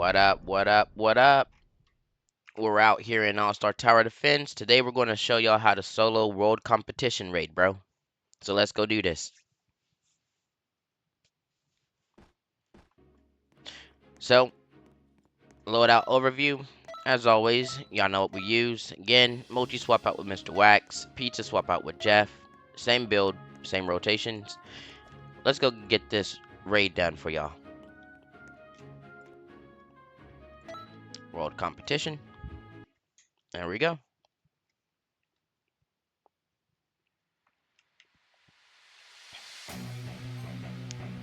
What up, what up, what up? We're out here in All-Star Tower Defense. Today we're going to show y'all how to solo world competition raid, bro. So let's go do this. So, loadout overview. As always, y'all know what we use. Again, Mochi swap out with Mr. Wax. Pizza swap out with Jeff. Same build, same rotations. Let's go get this raid done for y'all. World competition. There we go.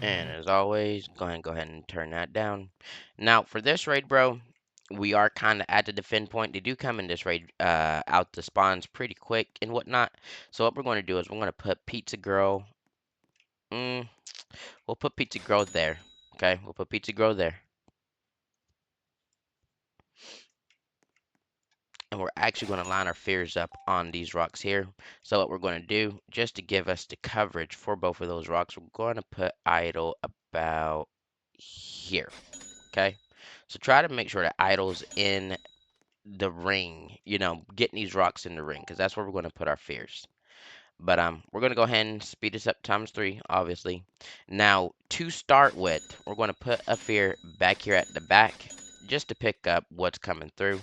And as always, go ahead and turn that down. Now, for this raid, bro, we are kind of at the defend point. They do come in this raid out the spawns pretty quick and whatnot. So what we're going to do is we're going to put Pizza Girl. We'll put Pizza Girl there. Okay, we'll put Pizza Girl there. And we're actually going to line our fears up on these rocks here. So what we're going to do, just to give us the coverage for both of those rocks, we're going to put idle about here. Okay, so try to make sure that idle's in the ring, getting these rocks in the ring, because that's where we're going to put our fears. But we're going to go ahead and speed this up ×3, obviously. Now, to start with, we're going to put a fear back here at the back, just to pick up what's coming through.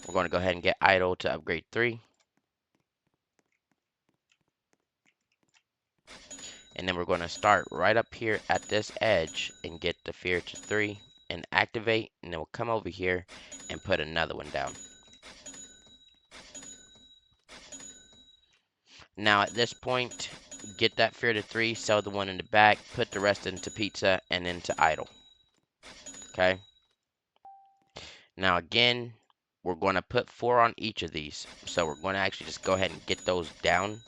We're going to go ahead and get idle to upgrade 3. And then we're going to start right up here at this edge and get the fear to 3 and activate. And then we'll come over here and put another one down. Now at this point, get that fear to 3, sell the one in the back, put the rest into pizza and into idle. Okay. Now again, we're going to put 4 on each of these. So we're going to actually just go ahead and get those down.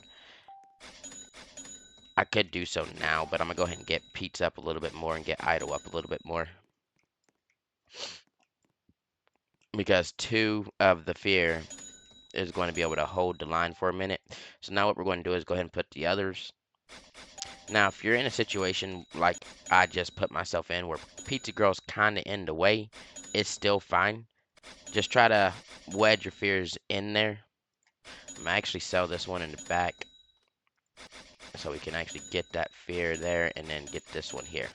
I could do so now, but I'm going to go ahead and get pizza up a little bit more and get idle up a little bit more. Because 2 of the fear is going to be able to hold the line for a minute. So now what we're going to do is go ahead and put the others. Now, if you're in a situation like I just put myself in where Pizza Girl's kind of in the way, it's still fine. Just try to wedge your fears in there. I'm going to actually sell this one in the back so we can actually get that fear there and then get this one here.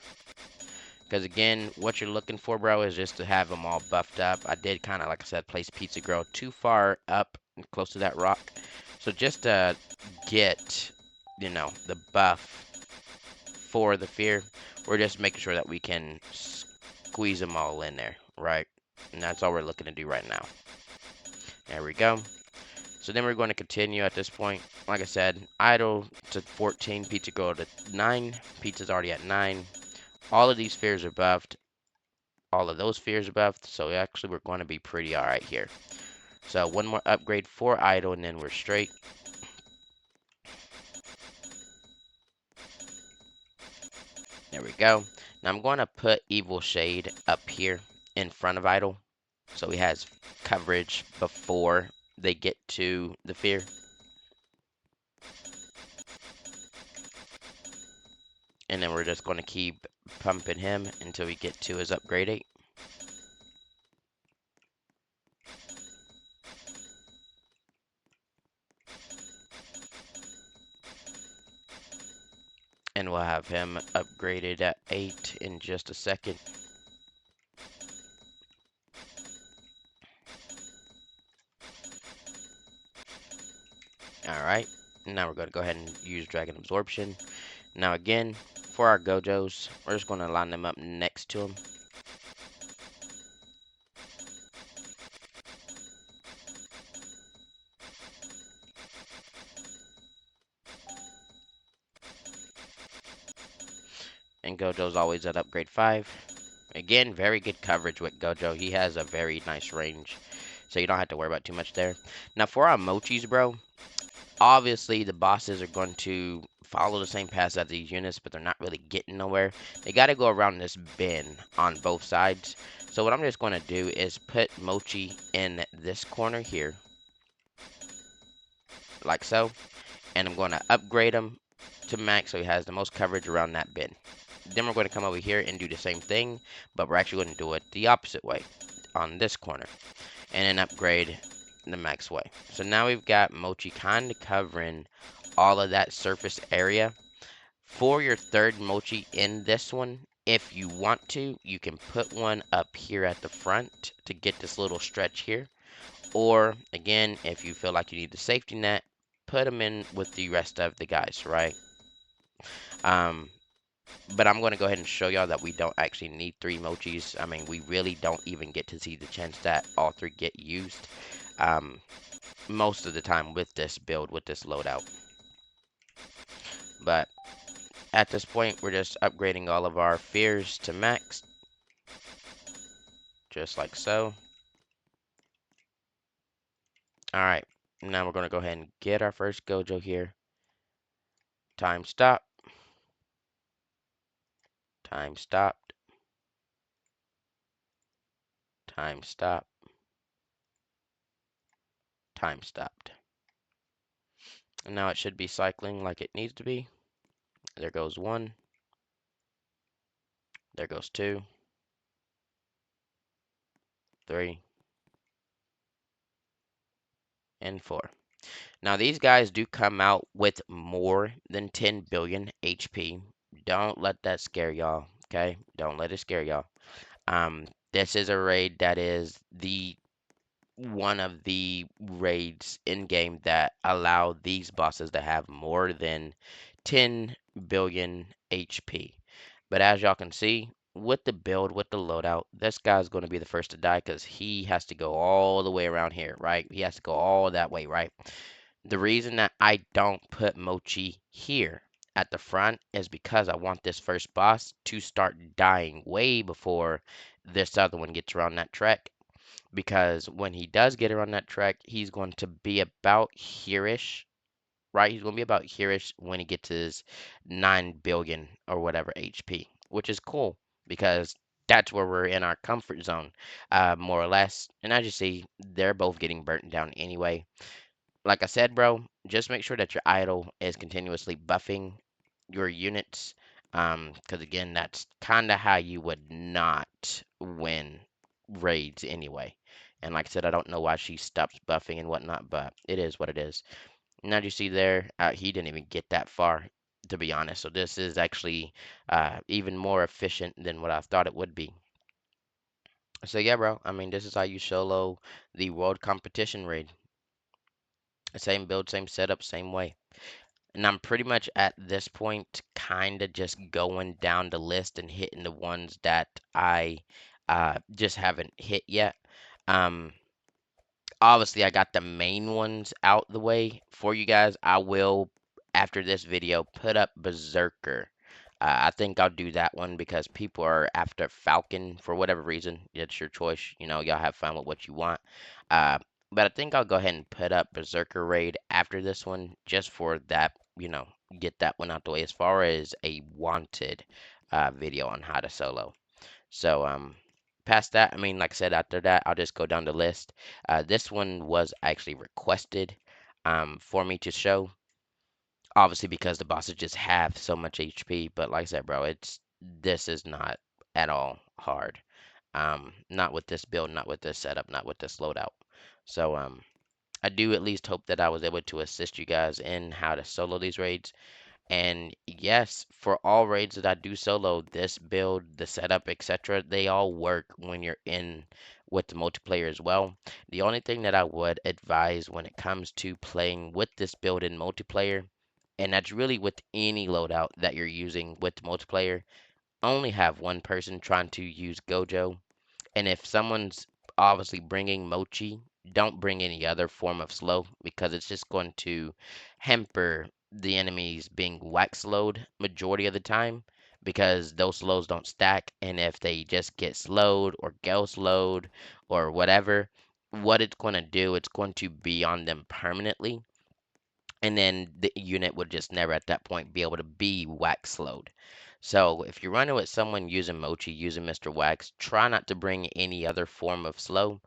Because again, what you're looking for, bro, is just to have them all buffed up. I did kind of, like I said, place Pizza Girl too far up and close to that rock. So just to get, the buff for the fear, we're just making sure that we can squeeze them all in there, right? And that's all we're looking to do right now. There we go. So then we're going to continue at this point. Like I said, idle to 14, Pizza Girl to 9. Pizza's already at 9. All of these fears are buffed. All of those fears are buffed. So actually we're going to be pretty alright here. So one more upgrade for idle and then we're straight. There we go. Now I'm going to put Evil Shade up here in front of idle. So he has coverage before they get to the fear. And then we're just going to keep pumping him until we get to his upgrade 8. And we'll have him upgraded at 8 in just a second. Alright, now we're going to go ahead and use Dragon Absorption. Now again, for our Gojos, we're just going to line them up next to him. And Gojo's always at upgrade 5. Again, very good coverage with Gojo. He has a very nice range, so you don't have to worry about too much there. Now for our Mochis, bro, obviously the bosses are going to follow the same path as these units, but they're not really getting nowhere. They got to go around this bin on both sides. So what I'm just going to do is put Mochi in this corner here, like so. And I'm going to upgrade him to max so he has the most coverage around that bin. Then we're going to come over here and do the same thing, but we're actually going to do it the opposite way on this corner and then upgrade the max way. So now we've got Mochi kind of covering all of that surface area. For your third Mochi in this one, if you want to, you can put one up here at the front to get this little stretch here. Or again, if you feel like you need the safety net, put them in with the rest of the guys, right? Um, but I'm going to go ahead and show y'all that we don't actually need three mochis. I mean, we really don't even get to see the chance that all three get used most of the time with this build, with this loadout. But at this point, we're just upgrading all of our fears to max, just like so. All right, now we're going to go ahead and get our first Gojo here. Time stop. Time stopped. Time stop. Time stopped. And now it should be cycling like it needs to be. There goes one. There goes two. Three. And four. Now these guys do come out with more than 10 billion HP. Don't let that scare y'all, okay? Don't let it scare y'all. This is a raid that is the one of the raids in game that allow these bosses to have more than 10 billion HP. But as y'all can see, with the build, with the loadout, this guy's going to be the first to die because he has to go all the way around here, right? He has to go all that way, right? The reason that I don't put Mochi here at the front is because I want this first boss to start dying way before this other one gets around that track. Because when he does get around that track, he's going to be about here-ish, right? He's going to be about here-ish when he gets his 9 billion or whatever HP, which is cool because that's where we're in our comfort zone, more or less. And as you see, they're both getting burnt down anyway. Like I said, bro, just make sure that your idol is continuously buffing your units. Because again, that's kind of how you would not win raids anyway. And like I said, I don't know why she stops buffing and whatnot, but it is what it is. Now you see there, he didn't even get that far, to be honest. So this is actually even more efficient than what I thought it would be. So yeah, bro. I mean, this is how you solo the world competition raid. Same build, same setup, same way. And I'm pretty much at this point kind of just going down the list and hitting the ones that I just haven't hit yet. Um, Obviously, I got the main ones out the way for you guys. I will, after this video, put up Berserker. I think I'll do that one because people are after Falcon for whatever reason. It's your choice. You know, y'all have fun with what you want. Uh, but I think I'll go ahead and put up Berserker Raid after this one just for that, get that one out the way as far as a wanted video on how to solo. So, past that, I mean, like I said, after that, I'll just go down the list. This one was actually requested for me to show, obviously because the bosses just have so much HP. But like I said, bro, this is not at all hard. Not with this build, not with this setup, not with this loadout. So, I do at least hope that I was able to assist you guys in how to solo these raids. And yes, for all raids that I do solo, this build, the setup, etc., they all work when you're in with the multiplayer as well. The only thing that I would advise when it comes to playing with this build in multiplayer, and that's really with any loadout that you're using with multiplayer, only have one person trying to use Gojo, and if someone's obviously bringing Mochi, don't bring any other form of slow because it's just going to hamper the enemies being wax slowed majority of the time because those slows don't stack. And if they just get slowed or go slowed or whatever, what it's going to do, it's going to be on them permanently. And then the unit would just never at that point be able to be wax slowed. So if you're running with someone using Mochi, using Mr. Wax, try not to bring any other form of slow.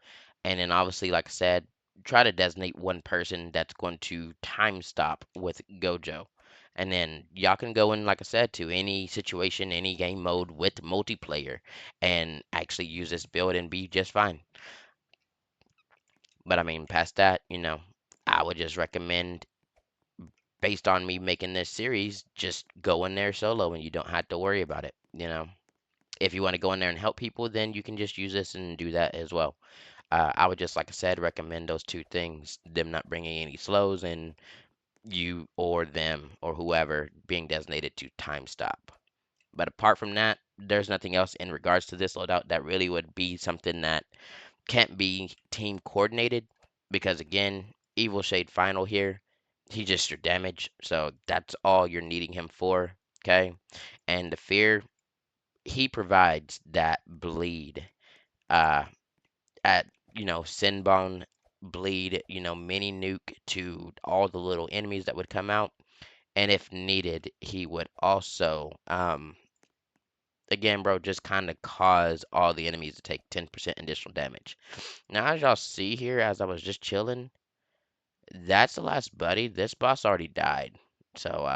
And then obviously, like I said, try to designate one person that's going to time stop with Gojo. And then y'all can go in, like I said, to any situation, any game mode with multiplayer and actually use this build and be just fine. But I mean, past that, I would just recommend, based on me making this series, just go in there solo and you don't have to worry about it. If you want to go in there and help people, then you can just use this and do that as well. I would just, like I said, recommend those two things: them not bringing any slows, and you or them or whoever being designated to time stop. But apart from that, there's nothing else in regards to this loadout that really would be something that can't be team coordinated, because again, Evil Shade Final here, he just your damage, so that's all you're needing him for. Okay, and the fear, he provides that bleed. Uh, at Sinbone bleed, mini nuke to all the little enemies that would come out, and if needed, he would also again, bro, just kind of cause all the enemies to take 10% additional damage. Now, as y'all see here, as I was just chilling, that's the last buddy. This boss already died. So,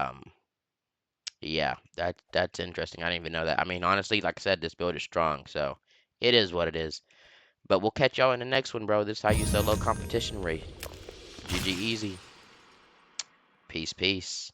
yeah, that's interesting. I didn't even know that. I mean, honestly, like I said, this build is strong, so it is what it is. But we'll catch y'all in the next one, bro. This is how you solo competition rate. GG easy. Peace, peace.